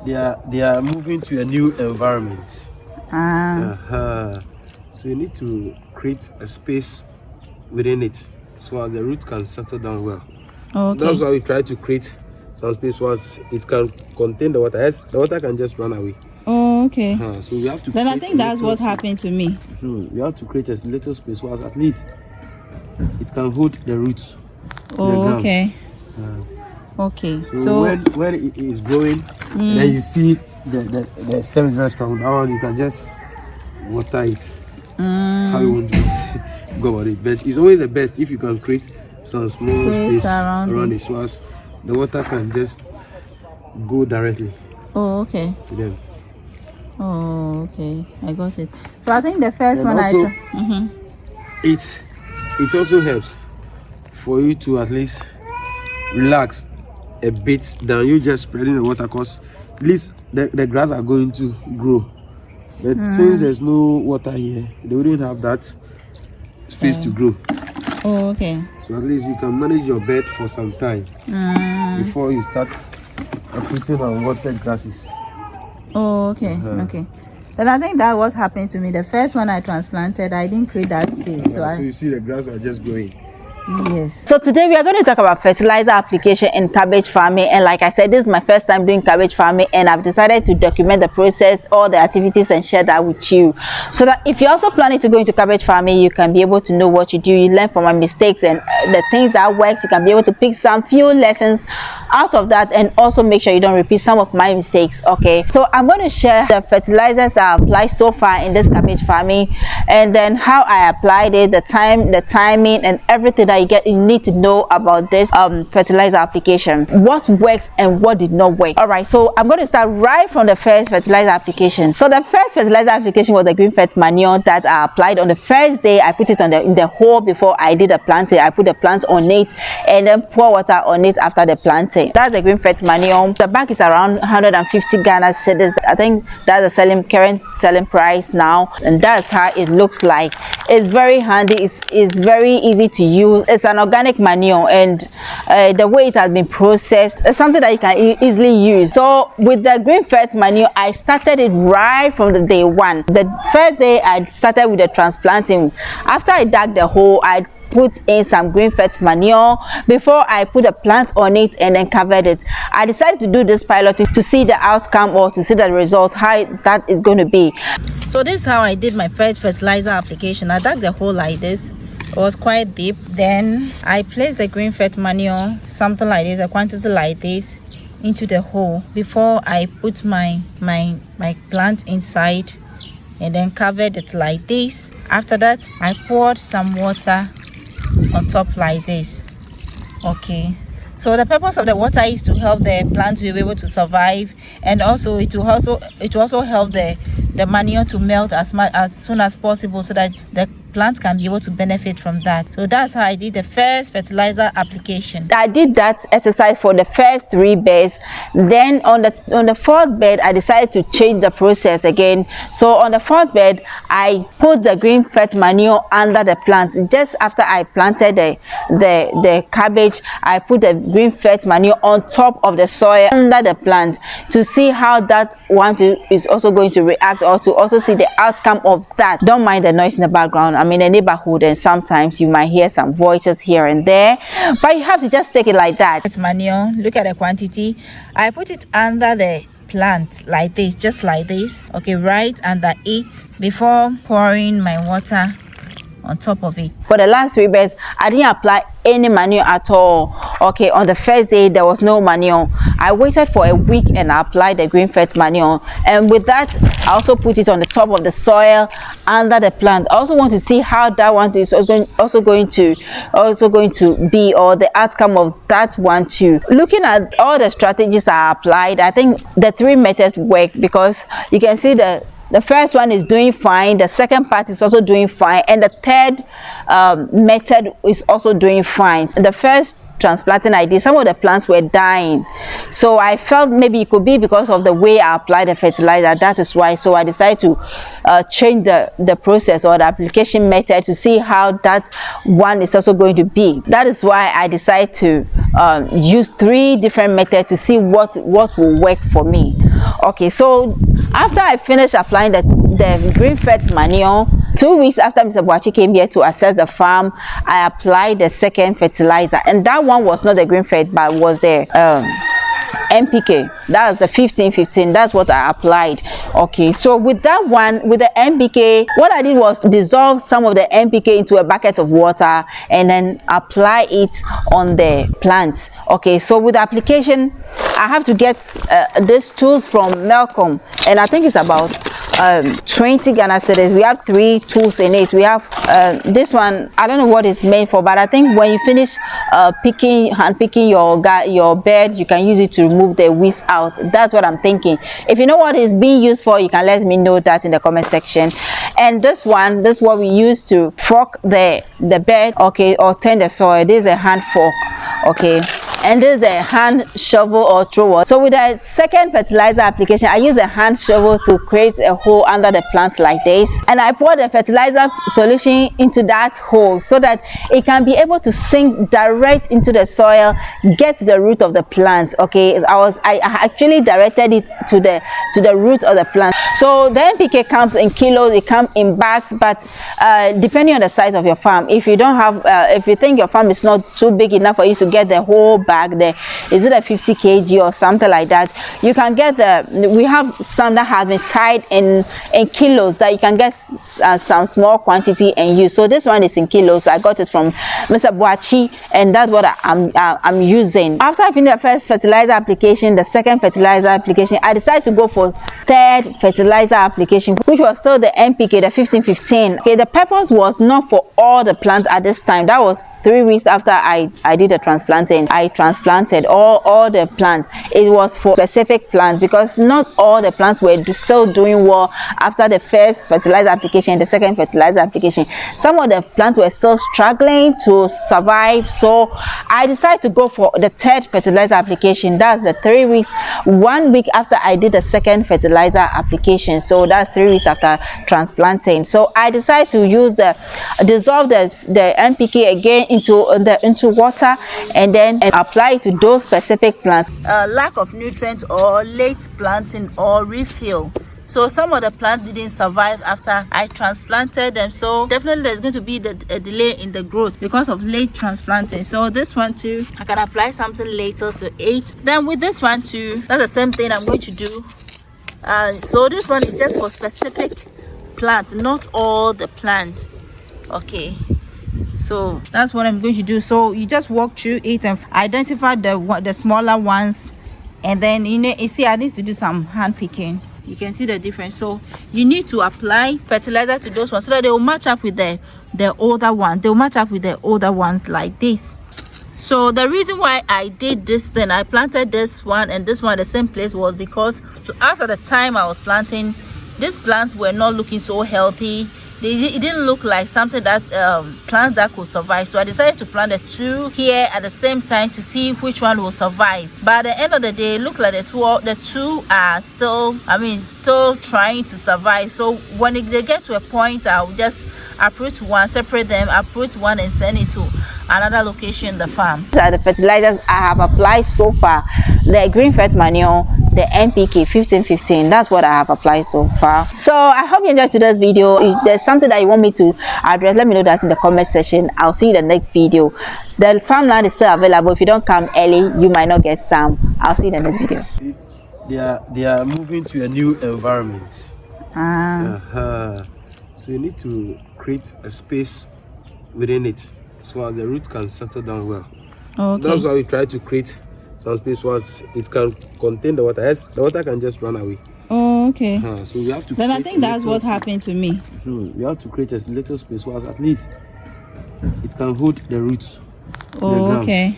they are moving to a new environment. So you need to create a space within it so as the root can settle down well. That's why we try to create some space so as it can contain the water. Else the water can just run away. So we have to. Then I think that's what happened to me. So we have to create a little space so as at least it can hold the roots. So when it is growing, then you see the stem is very strong. Now you can just water it how you want to go about it. But it's always the best if you can create some small space around it so as the water can just go directly to them. I got it. So I think the first one also, it also helps for you to at least relax a bit than you just spreading the water, because at least the grass are going to grow. But since there's no water here, they wouldn't have that space to grow. So at least you can manage your bed for some time before you start putting on watered grasses. Then I think that was happening to me. The first one I transplanted, I didn't create that space. So you see the grass are just growing. Yes. So today we are going to talk about fertilizer application in cabbage farming, and like I said, this is my first time doing cabbage farming, and I've decided to document the process, all the activities, and share that with you, so that if you're also planning to go into cabbage farming, you can be able to know what you do. You learn from my mistakes and the things that work. You can be able to pick some few lessons out of that, and also make sure you don't repeat some of my mistakes. So I'm going to share the fertilizers I applied so far in this cabbage farming, and then how I applied it, the timing, and everything that you need to know about this fertilizer application, what works and what did not work. All right, so I'm going to start right from the first fertilizer application. So the first fertilizer application was the green fert manure that I applied on the first day. I put it on in the hole before I did the planting. I put the plant on it and then pour water on it after the planting. That's the green fert manure. The bag is around 150 Ghana cedis. I think that's the current selling price now, and that's how it looks like. It's very handy. It's very easy to use. It's an organic manure, and the way it has been processed is something that you can easily use. So with the green fert manure, I started it right from the day one. The first day I started with the transplanting. After I dug the hole, I put in some green fert manure before I put a plant on it and then covered it. I decided to do this piloting to see the outcome, or to see the result, how that is going to be. So this is how I did my first fertilizer application. I dug the hole like this. It was quite deep. Then I placed the green fert manure, something like this, a quantity like this, into the hole before I put my plant inside, and then covered it like this. After that, I poured some water on top like this. So the purpose of the water is to help the plant to be able to survive, and also it will also help the manure to melt as soon as possible, so that the plant can be able to benefit from that. So that's how I did the first fertilizer application. I did that exercise for the first 3 beds. Then on the 4th bed, I decided to change the process again. So on the 4th bed, I put the green fert manure under the plant. Just after I planted the cabbage, I put the green fert manure on top of the soil under the plant to see how that one is also going to react, or to also see the outcome of that. Don't mind the noise in the background. I'm in a neighborhood, and sometimes you might hear some voices here and there, but you have to just take it like that. It's manure. Look at the quantity. I put it under the plant like this, just like this, right under it, before pouring my water on top of it. For the last 3 beds, I didn't apply any manure at all. On the first day, there was no manure. I waited for a week and I applied the green fert manure, and with that I also put it on the top of the soil under the plant. I also want to see how that one is also going to be, or the outcome of that one too. Looking at all the strategies I applied, I think the 3 methods work, because you can see the first one is doing fine, the second part is also doing fine, and the third method is also doing fine. The first transplanting I did, some of the plants were dying, so I felt maybe it could be because of the way I applied the fertilizer. That is why. So I decided to change the process, or the application method, to see how that one is also going to be. That is why I decided to use 3 different methods to see what will work for me. Okay, so after I finished applying the green fed manure, 2 weeks after Mr. Boachi came here to assess the farm, I applied the second fertilizer, and that one was not the green fed but was the NPK. That's the 15-15. That's what I applied. Okay, so with that one, with the NPK, what I did was to dissolve some of the NPK into a bucket of water and then apply it on the plants. Okay, so with the application, I have to get these tools from Malcolm, and I think it's about 20 Ghana cedis. We have 3 tools in it. We have this one, I don't know what it's made for, but I think when you finish hand picking your bed, you can use it to remove the weeds out. That's what I'm thinking. If you know what it's being used for, you can let me know that in the comment section. And this is what we use to fork the bed, okay, or turn the soil. This is a hand fork, okay, and this is the hand shovel or thrower. So with the second fertilizer application, I use a hand shovel to create a hole under the plant like this, and I pour the fertilizer solution into that hole so that it can be able to sink direct into the soil, get to the root of the plant. Okay, I actually directed it to the root of the plant. So the NPK comes in kilos, it comes in bags, but depending on the size of your farm, if you don't have if you think your farm is not too big enough for you to get the whole bag, there is it a 50 kg or something like that, you can get we have some that have been tied in kilos that you can get some small quantity and use. So this one is in kilos. I got it from Mr. Boachi, and that's what I'm using. After I finished the first fertilizer application, the second fertilizer application, I decided to go for third fertilizer application, which was still the NPK, the 15-15. Okay, the purpose was not for all the plants at this time. That was 3 weeks after I did the transplanting. I transplanted all the plants. It was for specific plants because not all the plants were still doing well after the first fertilizer application, the second fertilizer application. Some of the plants were still struggling to survive, so I decided to go for the third fertilizer application. That's the 3 weeks, 1 week after I did the second fertilizer application. So that's 3 weeks after transplanting. So I decided to dissolve the NPK again into water and then apply it to those specific plants. Lack of nutrients or late planting or refill. So some of the plants didn't survive after I transplanted them. So definitely there's going to be a delay in the growth because of late transplanting. So this one too, I can apply something later to 8. Then with this one too, that's the same thing I'm going to do. So this one is just for specific plants, not all the plants. Okay, so that's what I'm going to do. So you just walk through it and identify the smaller ones, and then you see I need to do some hand picking. You can see the difference. So you need to apply fertilizer to those ones so that they will match up with the older ones. They will match up with the older ones like this. So the reason why I did this thing, I planted this one and this one at the same place, was because after the time I was planting, these plants were not looking so healthy. It didn't look like something that plants that could survive. So I decided to plant the 2 here at the same time to see which one will survive. But at the end of the day, it looked like the two are still trying to survive. So when they get to a point, I'll just uproot one, separate them, uproot one and send it to another location in the farm. These are the fertilizers I have applied so far. The green fed manure, the NPK 15-15. That's what I have applied so far. So I hope you enjoyed today's video. If there's something that you want me to address, let me know that in the comment section. I'll see you in the next video. The farmland is still available. If you don't come early, you might not get some. I'll see you in the next video. They are moving to a new environment. So you need to create a space within it so as the root can settle down well. Okay. That's why we try to create some space so as it can contain the water. Yes, the water can just run away. Oh, okay. So we have to. Then I think that's what happened to me. We have to create a little space so as at least it can hold the roots. Oh, okay.